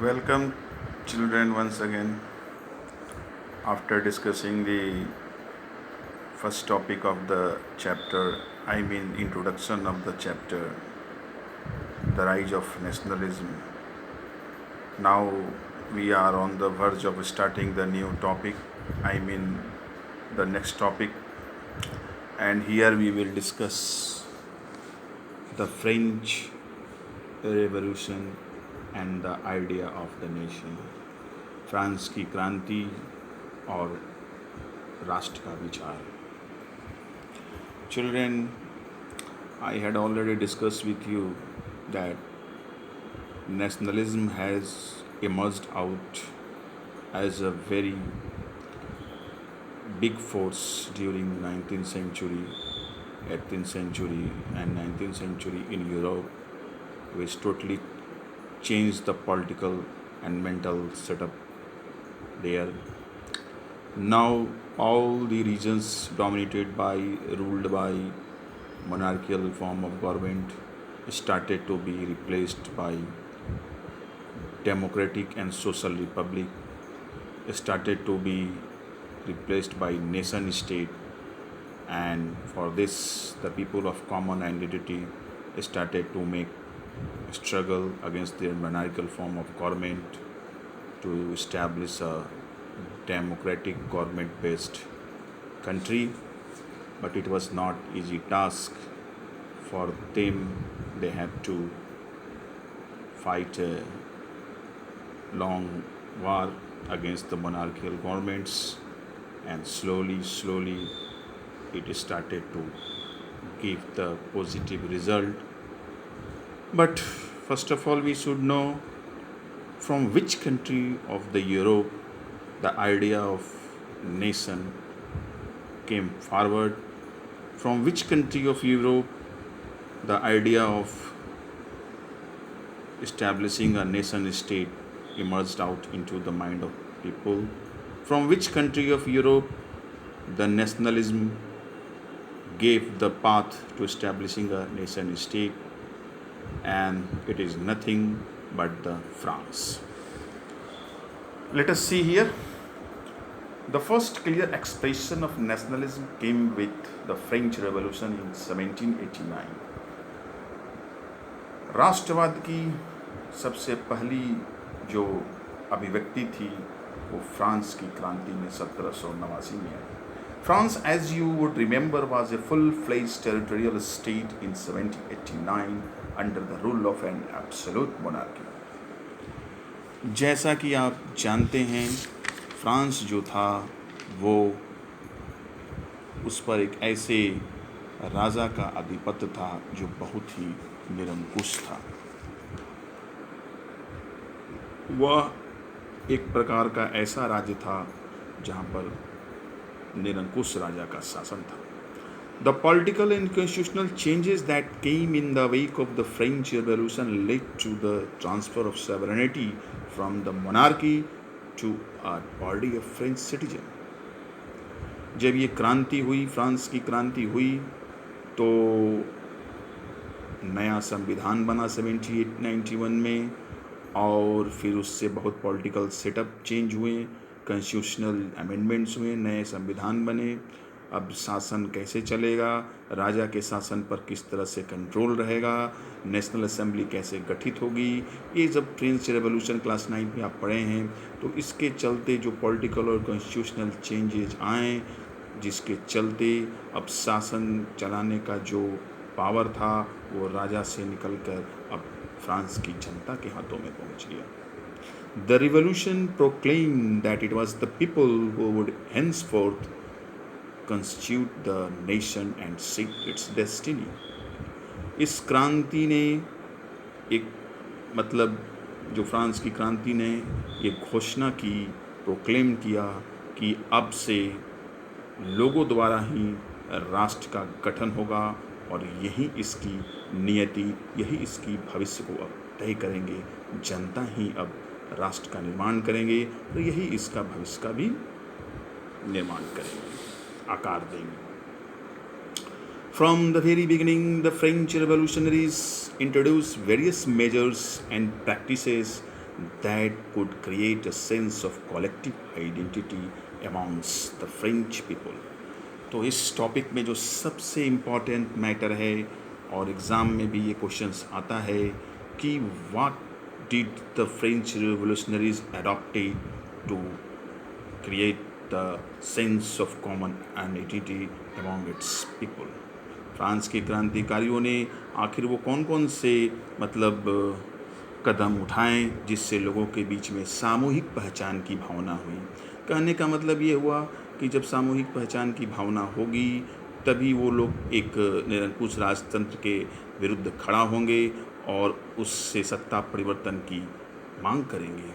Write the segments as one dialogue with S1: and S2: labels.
S1: Welcome, children, once again. After discussing the first topic of the chapter, introduction of the chapter, the rise of nationalism. Now we are on the verge of starting the new topic, I mean, the next topic, and here we will discuss the French Revolution and the idea of the nation. France की क्रांति और राष्ट्र का विचार. Children, I had already discussed with you that nationalism has emerged out as a very big force during 19th century, 18th century and 19th century in Europe, which totally changed the political and mental setup there. Now all the regions ruled by monarchical form of government started to be replaced by democratic and social republic, started to be replaced by nation state, and for this the people of common identity started to make struggle against their monarchical form of government to establish a democratic government based country. But it was not easy task for them. They had to fight a long war against the monarchical governments, and slowly it started to give the positive result. But first of all, we should know from which country of the Europe the idea of nation came forward, from which country of Europe the idea of establishing a nation state emerged out into the mind of people, from which country of Europe the nationalism gave the path to establishing a nation state, and it is nothing but the France. Let us see here. The first clear expression of nationalism came with the French Revolution in 1789. राष्ट्रवाद की सबसे पहली जो अभिव्यक्ति थी वो France की क्रांति में 1789 में आई. France, as you would remember, was a full-fledged territorial state in 1789 under the rule of an absolute monarchy. जैसा कि आप जानते हैं, फ्रांस जो था वो उस पर एक ऐसे राजा का आधिपत्य था जो बहुत ही निरंकुश था. वह एक प्रकार का ऐसा राज्य था जहाँ पर निरंकुश राजा का शासन था. The political and constitutional changes that came in the wake of the French Revolution led to the transfer of sovereignty from the monarchy to a body of French citizen. जब ये क्रांति हुई, फ्रांस की क्रांति हुई, तो नया संविधान बना 1791 में, और फिर उससे बहुत पॉलिटिकल सेटअप चेंज हुए, कॉन्स्टिट्यूशनल अमेंडमेंट्स हुए, नए संविधान बने. अब शासन कैसे चलेगा, राजा के शासन पर किस तरह से कंट्रोल रहेगा, नेशनल असेंबली कैसे गठित होगी, ये जब फ्रेंच रेवोल्यूशन क्लास 9 में आप पढ़े हैं, तो इसके चलते जो पॉलिटिकल और कॉन्स्टिट्यूशनल चेंजेज आए, जिसके चलते अब शासन चलाने का जो पावर था वो राजा से निकलकर अब फ्रांस की जनता के हाथों में पहुंच गया. The revolution proclaimed that it was the people who would henceforth constitute the nation and shape its destiny. इस क्रांति ने जो फ्रांस की क्रांति ने ये घोषणा की, प्रोक्लेम किया कि अब से लोगों द्वारा ही राष्ट्र का गठन होगा, और यही इसकी नियति, यही इसकी भविष्य को अब तय करेंगे. जनता ही अब राष्ट्र का निर्माण करेंगे, तो यही इसका भविष्य का भी निर्माण करेंगे, आकार देंगे. From the very beginning, the French revolutionaries introduced various measures and practices that could create a sense of collective identity amongst the French people. तो इस टॉपिक में जो सबसे इम्पॉर्टेंट मैटर है और एग्ज़ाम में भी ये क्वेश्चंस आता है कि what did the French revolutionaries adopted to create the sense of common identity among its people. France के क्रांतिकारियों ने आखिर वो कौन कौन से मतलब कदम उठाएं जिससे लोगों के बीच में सामूहिक पहचान की भावना हुई. कहने का मतलब ये हुआ कि जब सामूहिक पहचान की भावना होगी तभी वो लोग एक निरंकुश राजतंत्र के विरुद्ध खड़ा होंगे और उससे सत्ता परिवर्तन की मांग करेंगे.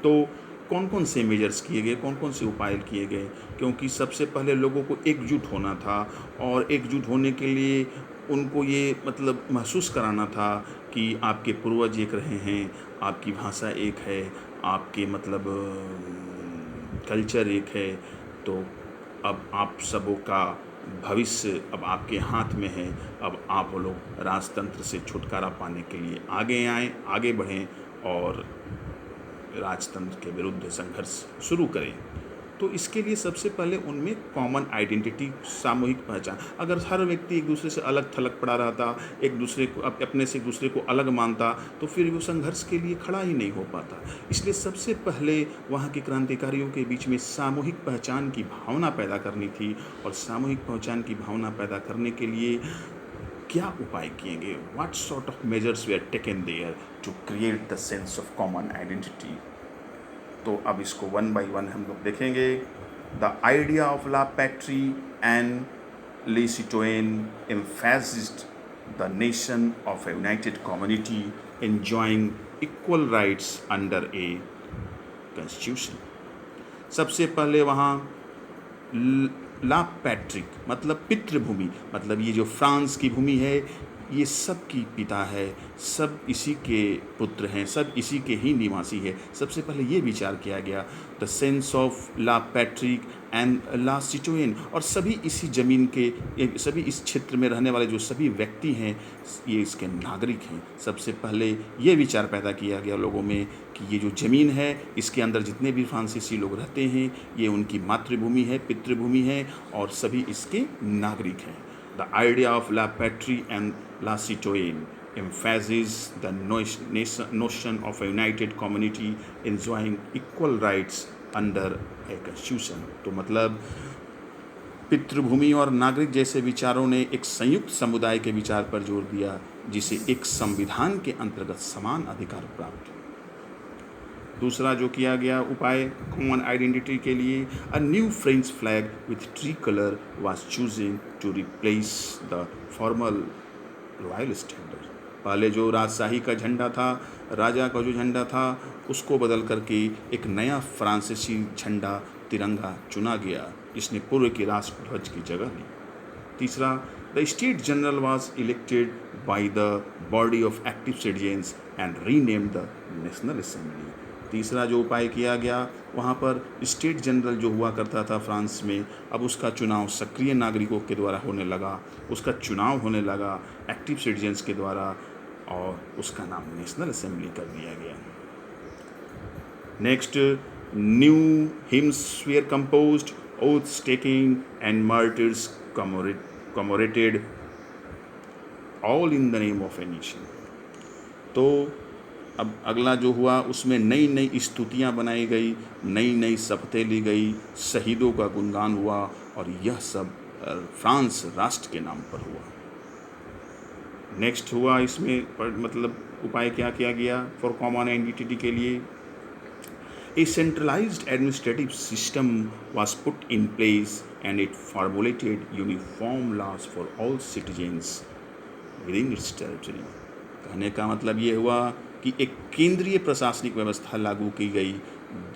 S1: तो कौन कौन से मेजर्स किए गए, कौन कौन से उपाय किए गए, क्योंकि सबसे पहले लोगों को एकजुट होना था और एकजुट होने के लिए उनको ये मतलब महसूस कराना था कि आपके पूर्वज एक रहे हैं, आपकी भाषा एक है, आपके मतलब कल्चर एक है. तो अब आप सबों का भविष्य अब आपके हाथ में है. अब आप लोग राजतंत्र से छुटकारा पाने के लिए आगे आएँ, आगे बढ़ें और राजतंत्र के विरुद्ध संघर्ष शुरू करें. तो इसके लिए सबसे पहले उनमें कॉमन आइडेंटिटी, सामूहिक पहचान. अगर हर व्यक्ति एक दूसरे से अलग थलग पड़ा रहता, एक दूसरे को अपने से एक दूसरे को अलग मानता, तो फिर वो संघर्ष के लिए खड़ा ही नहीं हो पाता. इसलिए सबसे पहले वहाँ के क्रांतिकारियों के बीच में सामूहिक पहचान की भावना पैदा करनी थी. और सामूहिक पहचान की भावना पैदा करने के लिए क्या उपाय किए गए, what sort of measures were taken there to create the sense of common identity. तो अब इसको वन बाय वन हम लोग देखेंगे. The idea of la patrie and le citoyen emphasized the nation of a united community enjoying equal rights under a constitution. सबसे पहले वहाँ ला Patrick मतलब पितृभूमि, मतलब ये जो फ्रांस की भूमि है ये सब की पिता है, सब इसी के पुत्र हैं, सब इसी के ही निवासी है. सबसे पहले ये विचार किया गया the sense of la patrie and la citoyen. और सभी इसी ज़मीन के, सभी इस क्षेत्र में रहने वाले जो सभी व्यक्ति हैं ये इसके नागरिक हैं. सबसे पहले ये विचार पैदा किया गया लोगों में कि ये जो ज़मीन है इसके अंदर जितने भी फ्रांसीसी लोग रहते हैं ये उनकी मातृभूमि है, पितृभूमि है और सभी इसके नागरिक हैं. The idea of la patrie and la citoyenne emphasizes the notion of a united community enjoying equal rights under a constitution. तो मतलब पितृभूमि और नागरिक जैसे विचारों ने एक संयुक्त समुदाय के विचार पर जोर दिया जिसे एक संविधान के अंतर्गत समान अधिकार प्राप्त हो. दूसरा जो किया गया उपाय कॉमन आइडेंटिटी के लिए, a new French flag with three colour was choosing to replace the formal royal standard. पहले जो राजशाही का झंडा था, राजा का जो झंडा था, उसको बदल करके एक नया फ्रांसीसी झंडा तिरंगा चुना गया जिसने पूर्व के राष्ट्रध्वज की जगह ली. तीसरा, the state general was elected by the body of active citizens and renamed the national assembly. तीसरा जो उपाय किया गया वहाँ पर स्टेट जनरल जो हुआ करता था फ्रांस में, अब उसका चुनाव सक्रिय नागरिकों के द्वारा होने लगा, उसका चुनाव होने लगा एक्टिव सिटीजन्स के द्वारा और उसका नाम नेशनल असेंबली कर दिया गया. Next, new hymns were composed, oaths taking and martyrs commemorated, all in the name of a nation. तो अब अगला जो हुआ उसमें नई नई स्तुतियाँ बनाई गई, नई नई शपथें ली गई, शहीदों का गुणगान हुआ और यह सब फ्रांस राष्ट्र के नाम पर हुआ. नेक्स्ट हुआ इसमें मतलब उपाय क्या किया गया फॉर कॉमन आइडेंटिटी के लिए. A centralized administrative system was put in place and it formulated uniform laws for all citizens within its territory. कहने का मतलब ये हुआ कि एक केंद्रीय प्रशासनिक व्यवस्था लागू की गई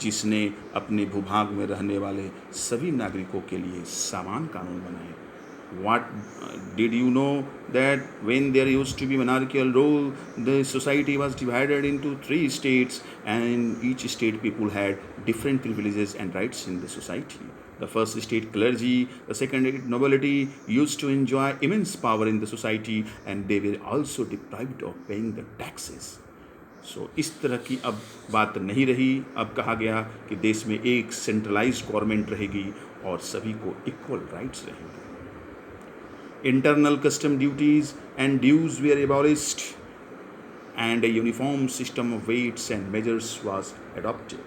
S1: जिसने अपने भूभाग में रहने वाले सभी नागरिकों के लिए समान कानून बनाए. What did you know that when there used to be monarchical rule, the society was divided into 3 states and in each state people had different privileges and rights in the society. The first state clergy, the second state nobility used to enjoy immense power in the society and they were also deprived of paying the taxes. सो इस तरह की अब बात नहीं रही। अब कहा गया कि देश में एक सेंट्रलाइज्ड गवर्नमेंट रहेगी और सभी को इक्वल राइट्स रहेंगे। Internal custom duties and dues were abolished and a uniform system of weights and measures was adopted।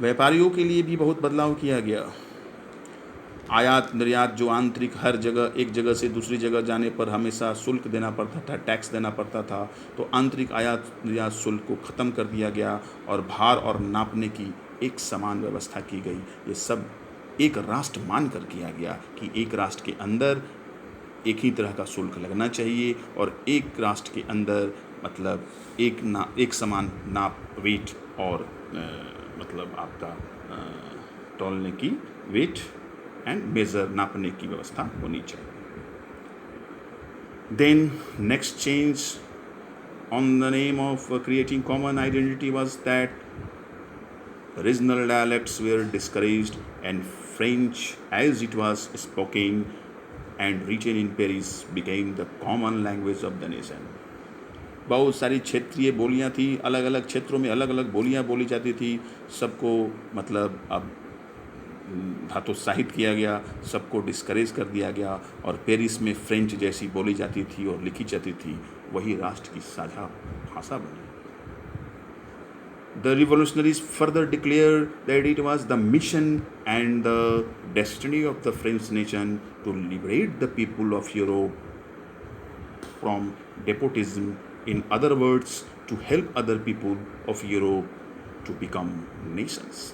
S1: व्यापारियों के लिए भी बहुत बदलाव किया गया। आयात निर्यात जो आंतरिक हर जगह एक जगह से दूसरी जगह जाने पर हमेशा शुल्क देना पड़ता था, टैक्स देना पड़ता था, तो आंतरिक आयात निर्यात शुल्क को ख़त्म कर दिया गया और भार और नापने की एक समान व्यवस्था की गई। ये सब एक राष्ट्र मान कर किया गया कि एक राष्ट्र के अंदर एक ही तरह का शुल्क लगना चाहिए और एक राष्ट्र के अंदर मतलब एक समान नाप वेट और मतलब आपका तौलने की वेट एंड मेज़र नापने की व्यवस्था होनी चाहिए। Then next change on the name of creating common identity was that regional dialects were discouraged and French as it was spoken and written in Paris became the common language of the nation. बहुत सारी क्षेत्रीय बोलियां थी, अलग अलग क्षेत्रों में अलग अलग बोलियां बोली जाती थी, सबको मतलब अब हतोत्साहित किया गया, सबको डिस्करेज कर दिया गया और पेरिस में फ्रेंच जैसी बोली जाती थी और लिखी जाती थी, वही राष्ट्र की साझा भाषा बनी। The revolutionaries further declared that it was the mission and the destiny of the French nation to liberate the people of Europe from despotism. In other words, to help other people of Europe to become nations.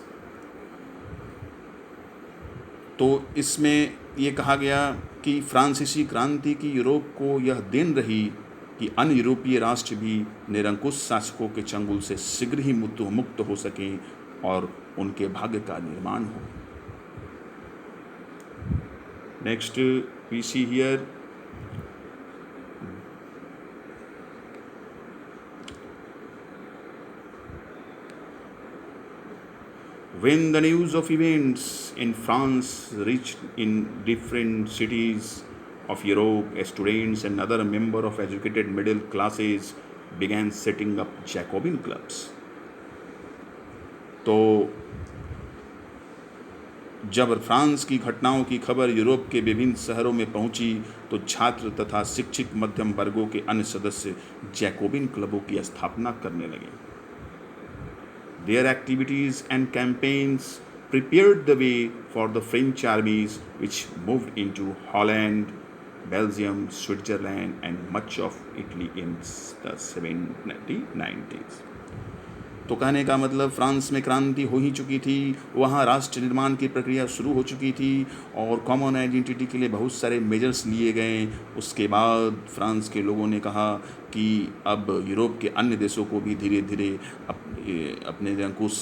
S1: तो इसमें ये कहा गया कि फ्रांसीसी क्रांति की Europe को यह देन रही कि अन्य यूरोपीय राष्ट्र भी निरंकुश शासकों के चंगुल से शीघ्र ही मुक्त हो सकें और उनके भाग्य का निर्माण हो। Next we see here when the news of events in France reached in different cities of Europe, students and other members of educated middle classes began setting up Jacobin clubs. तो जब फ्रांस की घटनाओं की खबर Europe के विभिन्न शहरों में पहुंची तो छात्र तथा शिक्षित मध्यम वर्गों के अन्य सदस्य जैकोबिन क्लबों की स्थापना करने लगे। Their activities and campaigns prepared the way for the French armies which moved into Holland, Belgium, Switzerland and much of Italy in the 1790s। तो कहने का मतलब फ्रांस में क्रांति हो ही चुकी थी, वहाँ राष्ट्र निर्माण की प्रक्रिया शुरू हो चुकी थी और कॉमन आइडेंटिटी के लिए बहुत सारे मेजर्स लिए गए। उसके बाद फ्रांस के लोगों ने कहा कि अब यूरोप के अन्य देशों को भी धीरे धीरे अपने निरंकुश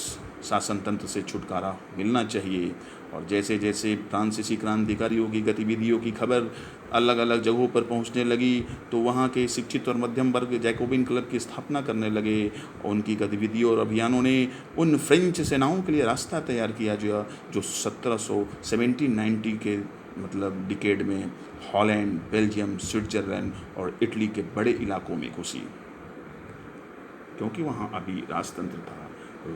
S1: शासन तंत्र से छुटकारा मिलना चाहिए। और जैसे जैसे फ्रांसीसी क्रांतिकारियों की गतिविधियों की खबर अलग अलग जगहों पर पहुंचने लगी तो वहां के शिक्षित और मध्यम वर्ग जैकोबिन क्लब की स्थापना करने लगे और उनकी गतिविधियों और अभियानों ने उन फ्रेंच सेनाओं के लिए रास्ता तैयार किया जो 1790 के मतलब डिकेड में हॉलैंड, बेल्जियम, स्विट्जरलैंड और इटली के बड़े इलाकों में घुसी, क्योंकि वहाँ अभी राजतंत्र था।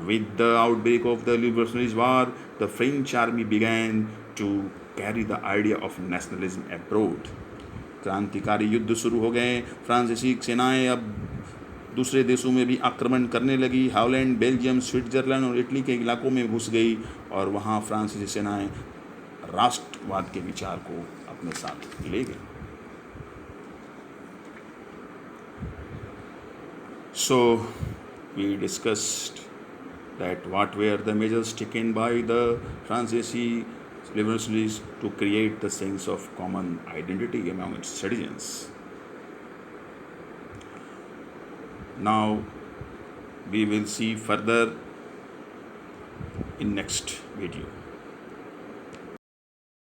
S1: With the outbreak of the Revolutionary War, the French army began to carry the idea of nationalism abroad। क्रांतिकारी युद्ध शुरू हो गए, फ्रांसीसी सेनाएं अब दूसरे देशों में भी आक्रमण करने लगी, हॉलैंड, बेल्जियम, स्विट्जरलैंड और इटली के इलाकों में घुस गई और वहाँ फ्रांसीसी सेनाएं राष्ट्रवाद के विचार को अपने साथ ले गई। So we discussed that what were the measures taken by the Francois revolutionaries to create the sense of common identity among its citizens. Now we will see further in next video.